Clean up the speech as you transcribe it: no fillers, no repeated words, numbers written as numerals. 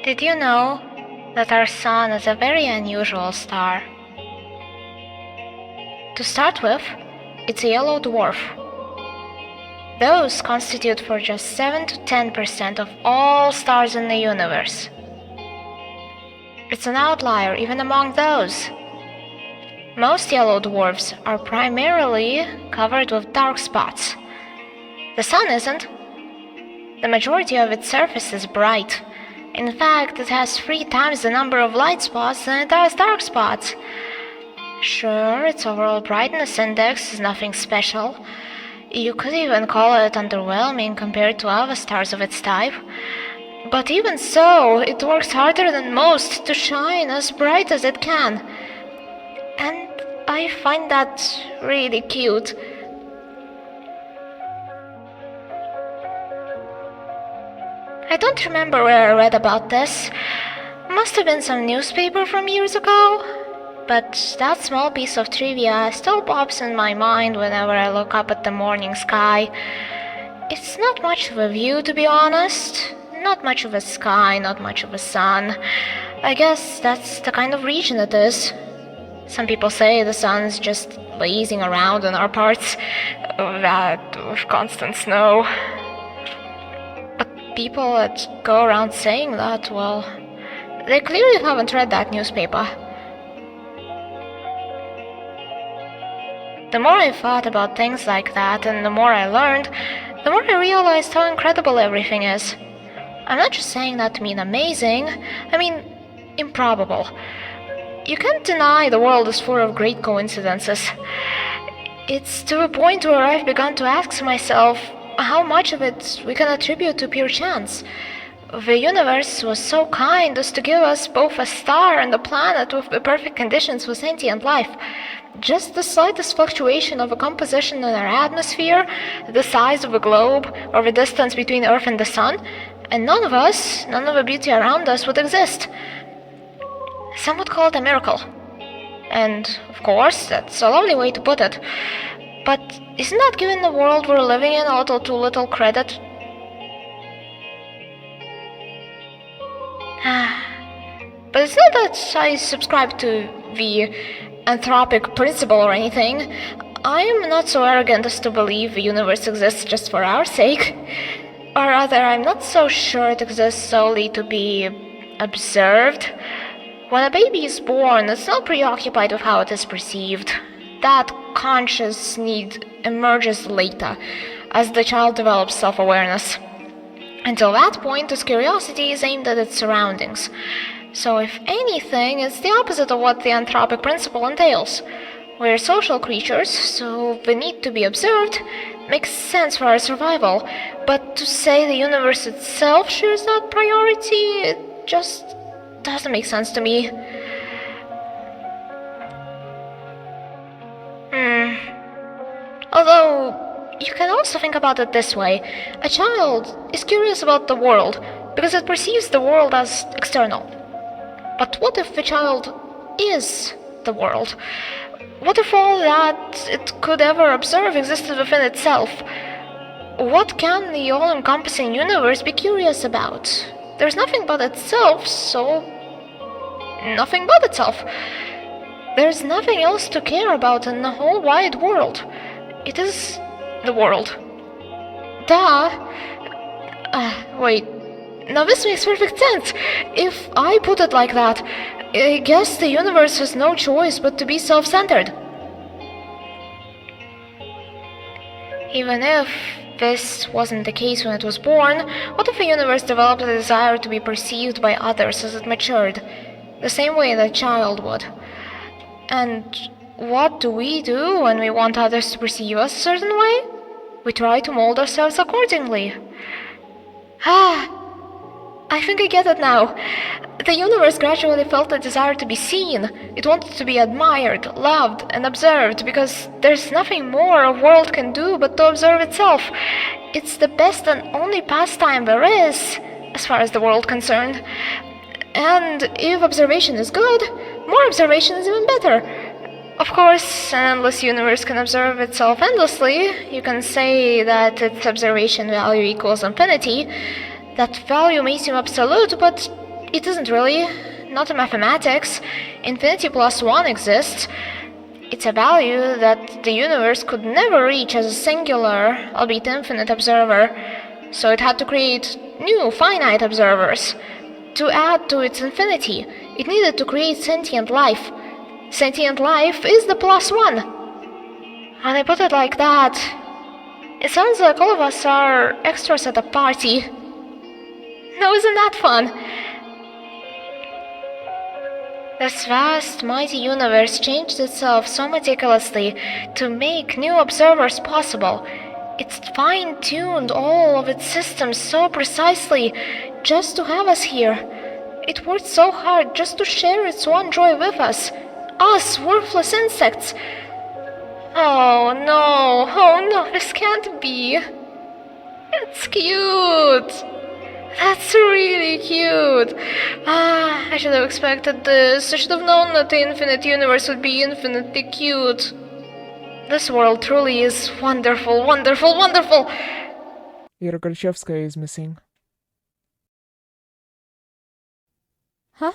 Did you know that our sun is a very unusual star? To start with, it's a yellow dwarf. Those constitute for just 7 to 10% of all stars in the universe. It's an outlier even among those. Most yellow dwarfs are primarily covered with dark spots. The sun isn't. The majority of its surface is bright. In fact, it has 3 times the number of light spots than it has dark spots. Sure, its overall brightness index is nothing special. You could even call it underwhelming compared to other stars of its type. But even so, it works harder than most to shine as bright as it can. And I find that really cute. I don't remember where I read about this. Must have been some newspaper from years ago. But that small piece of trivia still pops in my mind whenever I look up at the morning sky. It's not much of a view, to be honest. Not much of a sky, not much of a sun. I guess that's the kind of region it is. Some people say the sun's just lazing around in our parts of that with constant snow. But people that go around saying that, well, they clearly haven't read that newspaper. The more I thought about things like that, and the more I learned, the more I realized how incredible everything is. I'm not just saying that to mean amazing, I mean improbable. You can't deny the world is full of great coincidences. It's to a point where I've begun to ask myself how much of it we can attribute to pure chance. The universe was so kind as to give us both a star and a planet with the perfect conditions for sentient life. Just the slightest fluctuation of a composition in our atmosphere, the size of a globe, or the distance between Earth and the Sun, and none of the beauty around us would exist. Some would call it a miracle. And, of course, that's a lovely way to put it. But isn't that giving the world we're living in a little too little credit? But it's not that I subscribe to the anthropic principle or anything. I am not so arrogant as to believe the universe exists just for our sake. Or rather, I'm not so sure it exists solely to be observed. When a baby is born, it's not preoccupied with how it is perceived. That conscious need emerges later, as the child develops self-awareness. Until that point, its curiosity is aimed at its surroundings. So if anything, it's the opposite of what the anthropic principle entails. We're social creatures, so the need to be observed makes sense for our survival. But to say the universe itself shares that priority, it just doesn't make sense to me. Although, you can also think about it this way. A child is curious about the world because it perceives the world as external. But what if the child is the world? What if all that it could ever observe existed within itself? What can the all-encompassing universe be curious about? There's nothing but itself, so nothing but itself. There's nothing else to care about in the whole wide world. It is the world. Wait. Now this makes perfect sense. If I put it like that, I guess the universe has no choice but to be self-centered. Even if this wasn't the case when it was born, what if the universe developed a desire to be perceived by others as it matured, the same way that a child would? And what do we do when we want others to perceive us a certain way? We try to mold ourselves accordingly. I think I get it now. The universe gradually felt a desire to be seen. It wanted to be admired, loved, and observed, because there's nothing more a world can do but to observe itself. It's the best and only pastime there is, as far as the world concerned. And if observation is good, more observation is even better. Of course, an endless universe can observe itself endlessly. You can say that its observation value equals infinity. That value may seem absolute, but it isn't really. Not in mathematics. Infinity plus 1 exists. It's a value that the universe could never reach as a singular, albeit infinite observer. So it had to create new finite observers. To add to its infinity, it needed to create sentient life. Sentient life is the plus 1. When I put it like that, it sounds like all of us are extras at a party. Now isn't that fun? This vast, mighty universe changed itself so meticulously to make new observers possible. It's fine-tuned all of its systems so precisely just to have us here. It worked so hard just to share its one joy with us. Us, worthless insects. Oh no, this can't be. It's cute. That's really cute. I should have expected this. I should have known that the infinite universe would be infinitely cute. This world truly is wonderful, wonderful, wonderful. Ira Gorchevskaya is missing. Huh?